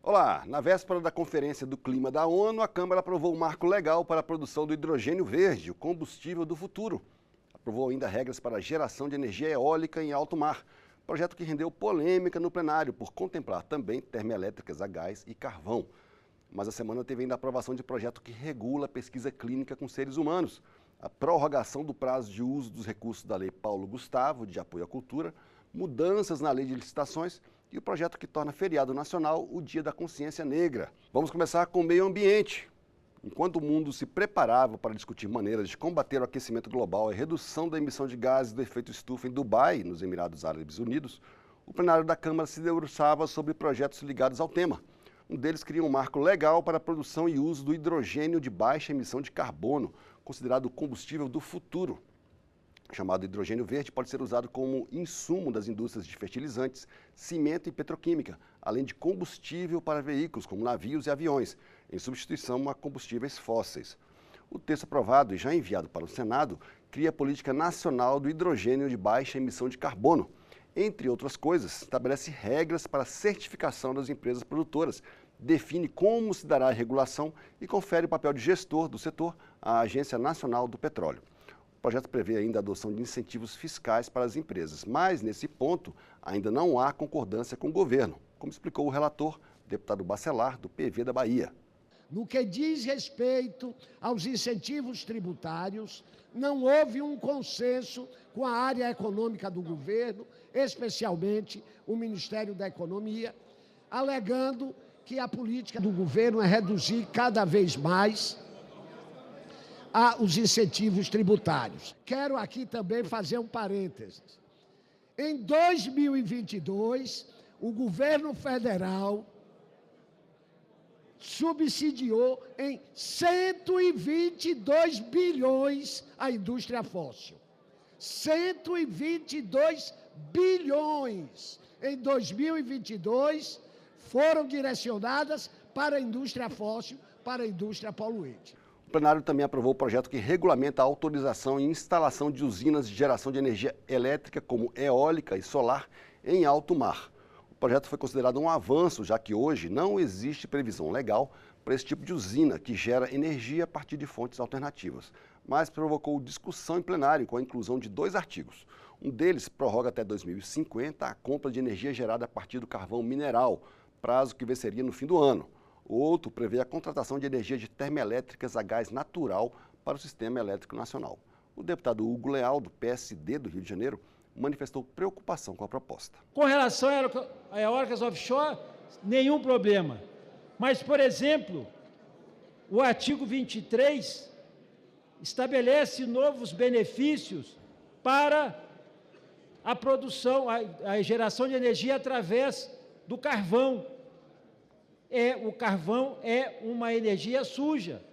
Olá, na véspera da Conferência do Clima da ONU, a Câmara aprovou um marco legal para a produção do hidrogênio verde, o combustível do futuro. Aprovou ainda regras para a geração de energia eólica em alto mar, projeto que rendeu polêmica no plenário por contemplar também termoelétricas a gás e carvão. Mas a semana teve ainda a aprovação de projeto que regula a pesquisa clínica com seres humanos, a prorrogação do prazo de uso dos recursos da Lei Paulo Gustavo, de apoio à cultura, mudanças na lei de licitações e o projeto que torna feriado nacional o Dia da Consciência Negra. Vamos começar com o meio ambiente. Enquanto o mundo se preparava para discutir maneiras de combater o aquecimento global e a redução da emissão de gases do efeito estufa em Dubai, nos Emirados Árabes Unidos, o plenário da Câmara se debruçava sobre projetos ligados ao tema. Um deles cria um marco legal para a produção e uso do hidrogênio de baixa emissão de carbono, considerado o combustível do futuro. Chamado hidrogênio verde, pode ser usado como insumo das indústrias de fertilizantes, cimento e petroquímica, além de combustível para veículos como navios e aviões, em substituição a combustíveis fósseis. O texto aprovado e já enviado para o Senado cria a Política Nacional do Hidrogênio de Baixa Emissão de Carbono. Entre outras coisas, estabelece regras para a certificação das empresas produtoras, define como se dará a regulação e confere o papel de gestor do setor à Agência Nacional do Petróleo. O projeto prevê ainda a adoção de incentivos fiscais para as empresas, mas, nesse ponto, ainda não há concordância com o governo, como explicou o relator, deputado Bacelar, do PV da Bahia. No que diz respeito aos incentivos tributários, não houve um consenso com a área econômica do governo, especialmente o Ministério da Economia, alegando que a política do governo é reduzir cada vez mais os incentivos tributários. Quero aqui também fazer um parênteses. Em 2022, o governo federal subsidiou em 122 bilhões a indústria fóssil. 122 bilhões em 2022 foram direcionadas para a indústria fóssil, para a indústria poluente. O plenário também aprovou o projeto que regulamenta a autorização e instalação de usinas de geração de energia elétrica, como eólica e solar, em alto mar. O projeto foi considerado um avanço, já que hoje não existe previsão legal para esse tipo de usina que gera energia a partir de fontes alternativas, mas provocou discussão em plenário com a inclusão de 2 artigos. Um deles prorroga até 2050 a compra de energia gerada a partir do carvão mineral, prazo que venceria no fim do ano. O outro prevê a contratação de energia de termoelétricas a gás natural para o Sistema Elétrico Nacional. O deputado Hugo Leal, do PSD do Rio de Janeiro, manifestou preocupação com a proposta. Com relação a eólicas offshore, nenhum problema. Mas, por exemplo, o artigo 23 estabelece novos benefícios para a produção, a geração de energia através do carvão. O carvão é uma energia suja.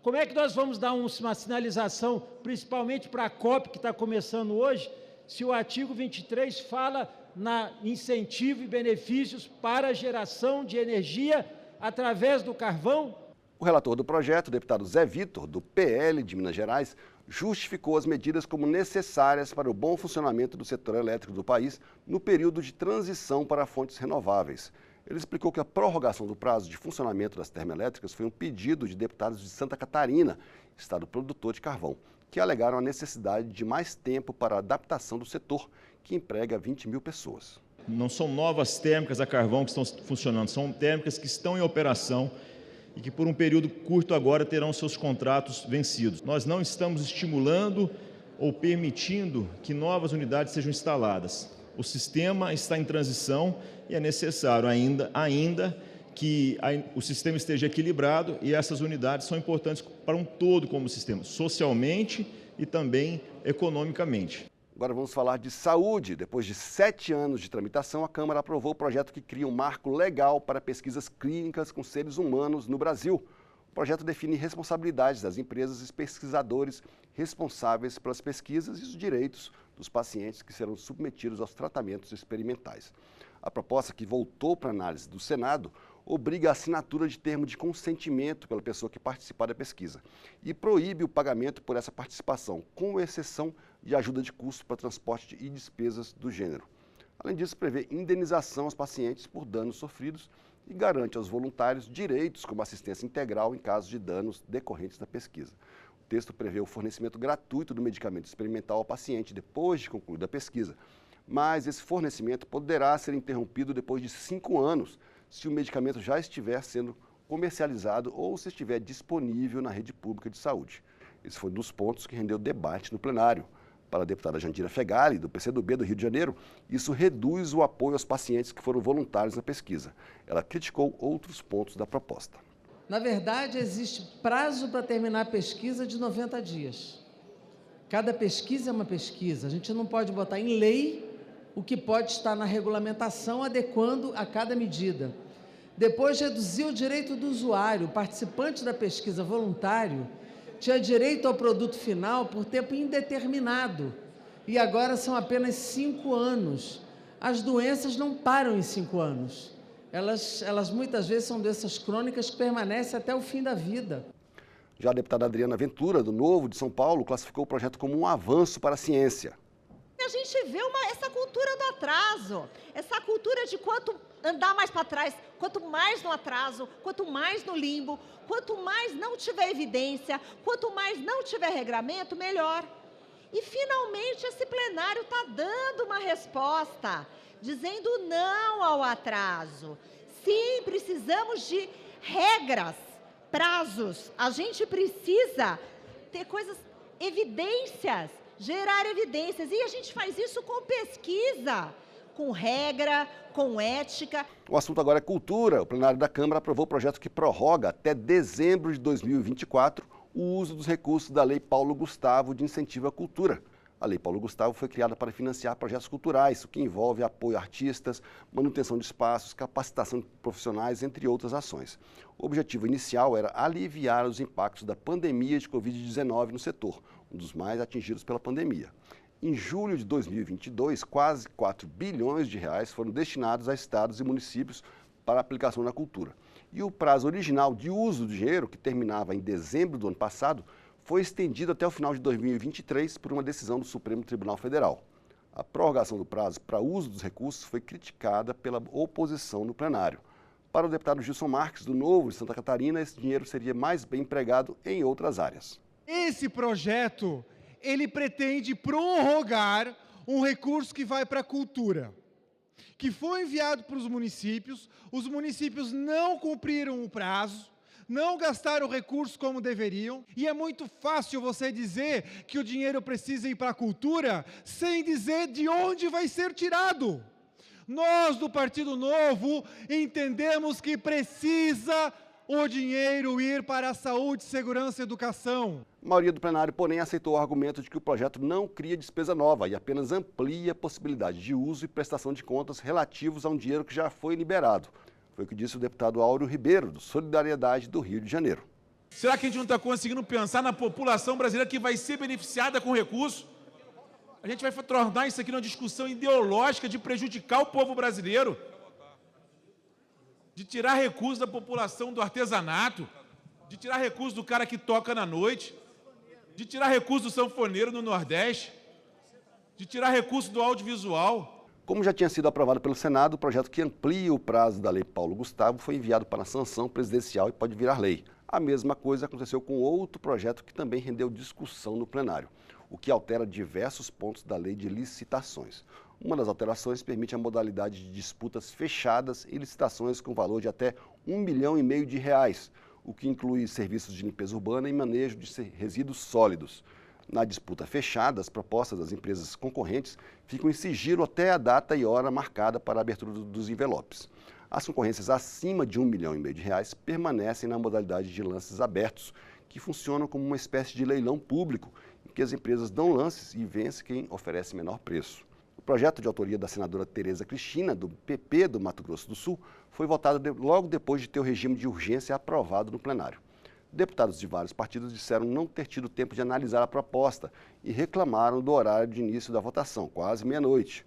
Como é que nós vamos dar uma sinalização, principalmente para a COP que está começando hoje, se o artigo 23 fala na incentivo e benefícios para a geração de energia através do carvão? O relator do projeto, o deputado Zé Vitor, do PL de Minas Gerais, justificou as medidas como necessárias para o bom funcionamento do setor elétrico do país no período de transição para fontes renováveis. Ele explicou que a prorrogação do prazo de funcionamento das termoelétricas foi um pedido de deputados de Santa Catarina, estado produtor de carvão, que alegaram a necessidade de mais tempo para a adaptação do setor, que emprega 20 mil pessoas. Não são novas térmicas a carvão que estão funcionando, são térmicas que estão em operação e que por um período curto agora terão seus contratos vencidos. Nós não estamos estimulando ou permitindo que novas unidades sejam instaladas. O sistema está em transição e é necessário ainda que o sistema esteja equilibrado, e essas unidades são importantes para um todo como sistema, socialmente e também economicamente. Agora vamos falar de saúde. Depois de 7 anos de tramitação, a Câmara aprovou o projeto que cria um marco legal para pesquisas clínicas com seres humanos no Brasil. O projeto define responsabilidades das empresas e pesquisadores responsáveis pelas pesquisas e os direitos dos pacientes que serão submetidos aos tratamentos experimentais. A proposta, que voltou para análise do Senado, obriga a assinatura de termo de consentimento pela pessoa que participar da pesquisa e proíbe o pagamento por essa participação, com exceção de ajuda de custo para transporte e despesas do gênero. Além disso, prevê indenização aos pacientes por danos sofridos e garante aos voluntários direitos como assistência integral em caso de danos decorrentes da pesquisa. O texto prevê o fornecimento gratuito do medicamento experimental ao paciente depois de concluída a pesquisa, mas esse fornecimento poderá ser interrompido depois de 5 anos, se o medicamento já estiver sendo comercializado ou se estiver disponível na rede pública de saúde. Esse foi um dos pontos que rendeu debate no plenário. Para a deputada Jandira Fegali, do PCdoB do Rio de Janeiro, isso reduz o apoio aos pacientes que foram voluntários na pesquisa. Ela criticou outros pontos da proposta. Na verdade, existe prazo para terminar a pesquisa de 90 dias. Cada pesquisa é uma pesquisa. A gente não pode botar em lei o que pode estar na regulamentação, adequando a cada medida. Depois, reduzir o direito do usuário. O participante da pesquisa voluntário tinha direito ao produto final por tempo indeterminado. E agora são apenas 5 anos. As doenças não param em 5 anos. Elas muitas vezes são doenças crônicas que permanecem até o fim da vida. Já a deputada Adriana Ventura, do Novo de São Paulo, classificou o projeto como um avanço para a ciência. A gente vê essa cultura do atraso, essa cultura de quanto andar mais para trás, quanto mais no atraso, quanto mais no limbo, quanto mais não tiver evidência, quanto mais não tiver regramento, melhor. E, finalmente, esse plenário está dando uma resposta, dizendo não ao atraso. Sim, precisamos de regras, prazos. A gente precisa ter coisas, evidências, gerar evidências. E a gente faz isso com pesquisa, com regra, com ética. O assunto agora é cultura. O plenário da Câmara aprovou o projeto que prorroga até dezembro de 2024 o uso dos recursos da Lei Paulo Gustavo de incentivo à cultura. A Lei Paulo Gustavo foi criada para financiar projetos culturais, o que envolve apoio a artistas, manutenção de espaços, capacitação de profissionais, entre outras ações. O objetivo inicial era aliviar os impactos da pandemia de Covid-19 no setor, um dos mais atingidos pela pandemia. Em julho de 2022, quase 4 bilhões de reais foram destinados a estados e municípios para aplicação na cultura. E o prazo original de uso do dinheiro, que terminava em dezembro do ano passado, foi estendido até o final de 2023 por uma decisão do Supremo Tribunal Federal. A prorrogação do prazo para uso dos recursos foi criticada pela oposição no plenário. Para o deputado Gilson Marques, do Novo de Santa Catarina, esse dinheiro seria mais bem empregado em outras áreas. Esse projeto, ele pretende prorrogar um recurso que vai para a cultura, que foi enviado para os municípios não cumpriram o prazo, não gastaram o recurso como deveriam, e é muito fácil você dizer que o dinheiro precisa ir para a cultura sem dizer de onde vai ser tirado. Nós, do Partido Novo, entendemos que precisa o dinheiro ir para a saúde, segurança e educação. A maioria do plenário, porém, aceitou o argumento de que o projeto não cria despesa nova e apenas amplia a possibilidade de uso e prestação de contas relativos a um dinheiro que já foi liberado. Foi o que disse o deputado Áureo Ribeiro, do Solidariedade do Rio de Janeiro. Será que a gente não está conseguindo pensar na população brasileira que vai ser beneficiada com recurso? A gente vai tornar isso aqui numa discussão ideológica de prejudicar o povo brasileiro, de tirar recursos da população do artesanato, de tirar recursos do cara que toca na noite, de tirar recursos do sanfoneiro no Nordeste, de tirar recursos do audiovisual. Como já tinha sido aprovado pelo Senado, o projeto que amplia o prazo da Lei Paulo Gustavo foi enviado para a sanção presidencial e pode virar lei. A mesma coisa aconteceu com outro projeto que também rendeu discussão no plenário, o que altera diversos pontos da Lei de Licitações. Uma das alterações permite a modalidade de disputas fechadas e licitações com valor de até R$1,5 milhão de reais, o que inclui serviços de limpeza urbana e manejo de resíduos sólidos. Na disputa fechada, as propostas das empresas concorrentes ficam em sigilo até a data e hora marcada para a abertura dos envelopes. As concorrências acima de R$1,5 milhão de reais permanecem na modalidade de lances abertos, que funcionam como uma espécie de leilão público, em que as empresas dão lances e vence quem oferece menor preço. O projeto de autoria da senadora Tereza Cristina, do PP do Mato Grosso do Sul, foi votado logo depois de ter o regime de urgência aprovado no plenário. Deputados de vários partidos disseram não ter tido tempo de analisar a proposta e reclamaram do horário de início da votação, quase meia-noite.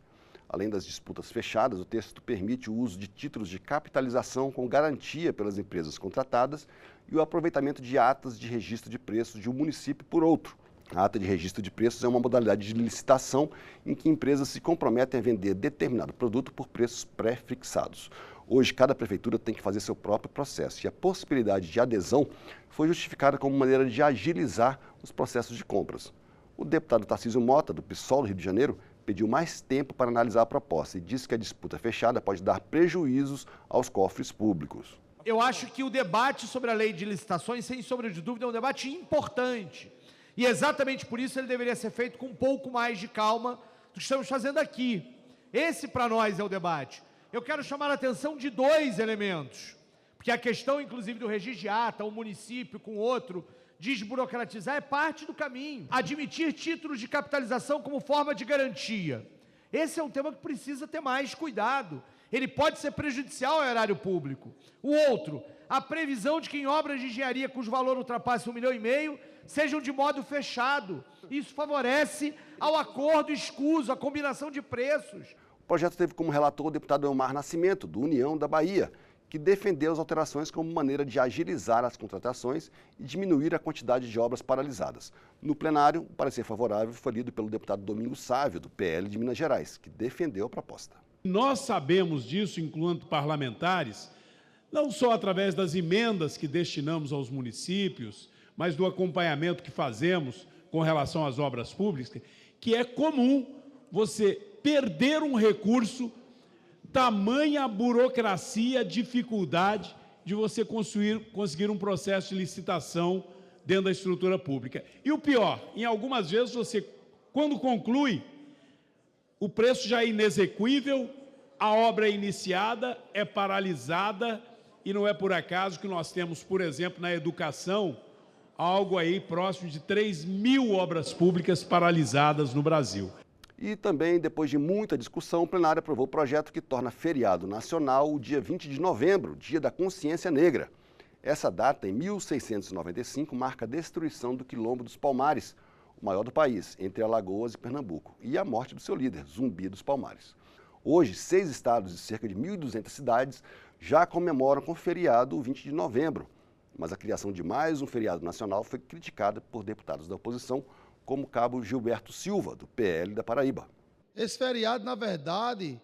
Além das disputas fechadas, o texto permite o uso de títulos de capitalização com garantia pelas empresas contratadas e o aproveitamento de atas de registro de preços de um município por outro. A ata de registro de preços é uma modalidade de licitação em que empresas se comprometem a vender determinado produto por preços pré-fixados. Hoje, cada prefeitura tem que fazer seu próprio processo e a possibilidade de adesão foi justificada como maneira de agilizar os processos de compras. O deputado Tarcísio Mota, do PSOL do Rio de Janeiro, pediu mais tempo para analisar a proposta e disse que a disputa fechada pode dar prejuízos aos cofres públicos. Eu acho que o debate sobre a lei de licitações, sem sombra de dúvida, é um debate importante. E exatamente por isso ele deveria ser feito com um pouco mais de calma do que estamos fazendo aqui. Esse, para nós, é o debate. Eu quero chamar a atenção de dois elementos, porque a questão, inclusive, do registro de ata, um município com outro, desburocratizar é parte do caminho. Admitir títulos de capitalização como forma de garantia. Esse é um tema que precisa ter mais cuidado. Ele pode ser prejudicial ao erário público. O outro, a previsão de que em obras de engenharia cujo valor ultrapasse R$1,5 milhão, sejam de modo fechado. Isso favorece ao acordo escuso, a combinação de preços. O projeto teve como relator o deputado Elmar Nascimento, do União da Bahia, que defendeu as alterações como maneira de agilizar as contratações e diminuir a quantidade de obras paralisadas. No plenário, o parecer favorável foi lido pelo deputado Domingos Sávio, do PL de Minas Gerais, que defendeu a proposta. Nós sabemos disso, enquanto parlamentares, não só através das emendas que destinamos aos municípios, mas do acompanhamento que fazemos com relação às obras públicas, que é comum você perder um recurso, tamanha burocracia, dificuldade de você conseguir um processo de licitação dentro da estrutura pública. E o pior, em algumas vezes você, quando conclui, o preço já é inexequível, a obra é iniciada, é paralisada, e não é por acaso que nós temos, por exemplo, na educação, algo aí próximo de 3.000 obras públicas paralisadas no Brasil. E também, depois de muita discussão, o plenário aprovou o projeto que torna feriado nacional o dia 20 de novembro, Dia da Consciência Negra. Essa data, em 1695, marca a destruição do Quilombo dos Palmares, o maior do país, entre Alagoas e Pernambuco, e a morte do seu líder, Zumbi dos Palmares. Hoje, 6 estados e cerca de 1.200 cidades já comemoram com feriado o 20 de novembro, mas a criação de mais um feriado nacional foi criticada por deputados da oposição, como o cabo Gilberto Silva, do PL da Paraíba. Esse feriado, na verdade,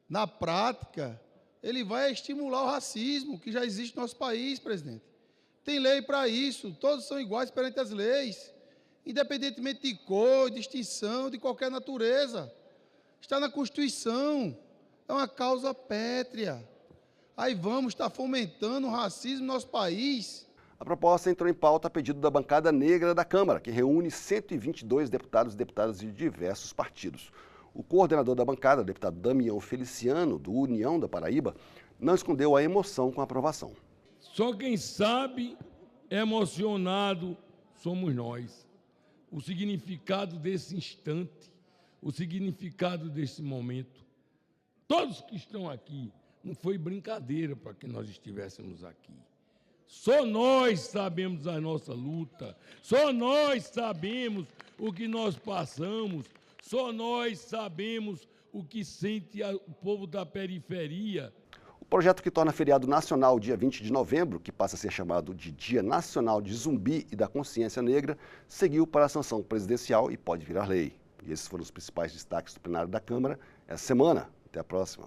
na prática, ele vai estimular o racismo que já existe no nosso país, presidente. Tem lei para isso, todos são iguais perante as leis, independentemente de cor, distinção, de qualquer natureza. Está na Constituição, é uma causa pétrea. Aí vamos estar fomentando o racismo no nosso país. A proposta entrou em pauta a pedido da bancada negra da Câmara, que reúne 122 deputados e deputadas de diversos partidos. O coordenador da bancada, o deputado Damião Feliciano, do União da Paraíba, não escondeu a emoção com a aprovação. Só quem sabe, emocionado, somos nós. O significado desse instante, o significado desse momento. Todos que estão aqui, não foi brincadeira para que nós estivéssemos aqui. Só nós sabemos a nossa luta, só nós sabemos o que nós passamos, só nós sabemos o que sente o povo da periferia. O projeto que torna feriado nacional o dia 20 de novembro, que passa a ser chamado de Dia Nacional de Zumbi e da Consciência Negra, seguiu para a sanção presidencial e pode virar lei. E esses foram os principais destaques do plenário da Câmara essa semana. Até a próxima.